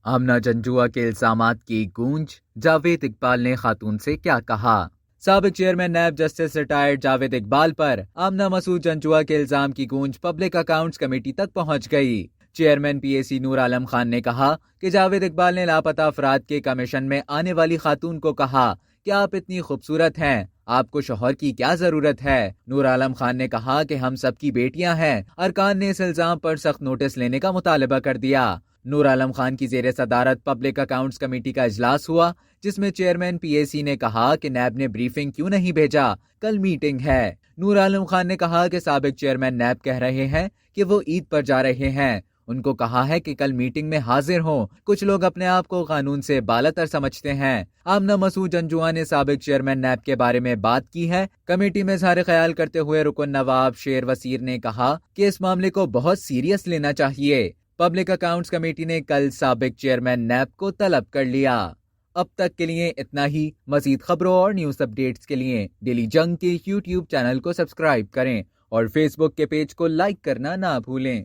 آمنہ جنجوعہ کے الزامات کی گونج، جاوید اقبال نے خاتون سے کیا کہا؟ سابق chairman NAB justice retired Javed Iqbal پر آمنہ مسعود جنجوعہ کے الزام کی گونج پبلک اکاؤنٹس کمیٹی تک پہنچ گئی۔ چیئرمین پی اے سی نور عالم خان نے کہا کہ جاوید اقبال نے لاپتہ افراد کے کمیشن میں آنے والی خاتون کو کہا کہ آپ اتنی خوبصورت ہیں، آپ کو شوہر کی کیا ضرورت ہے۔ نور عالم خان نے کہا کہ ہم سب کی بیٹیاں ہیں۔ ارکان نے اس الزام پر سخت نوٹس لینے کا مطالبہ کر دیا۔ نور عالم خان کی زیر صدارت پبلک اکاؤنٹس کمیٹی کا اجلاس ہوا، جس میں چیئرمین پی اے سی نے کہا کہ نیب نے بریفنگ کیوں نہیں بھیجا، کل میٹنگ ہے۔ نور عالم خان نے کہا کہ سابق چیئرمین نیب کہہ رہے ہیں کہ وہ عید پر جا رہے ہیں، ان کو کہا ہے کہ کل میٹنگ میں حاضر ہوں۔ کچھ لوگ اپنے آپ کو قانون سے بالاتر سمجھتے ہیں۔ آمنہ مسعود جنجوعہ نے سابق چیئرمین نیب کے بارے میں بات کی ہے۔ کمیٹی میں اظہار خیال کرتے ہوئے رکن نواب شیر وسیر نے کہا کہ اس معاملے کو بہت سیریس لینا چاہیے۔ پبلک اکاؤنٹس کمیٹی نے کل سابق چیئرمین نیب کو طلب کر لیا۔ اب تک کے لیے اتنا ہی۔ مزید خبروں اور نیوز اپڈیٹس کے لیے ڈیلی جنگ کے یوٹیوب چینل کو سبسکرائب کریں اور فیس بک کے پیج کو لائک کرنا نہ بھولیں۔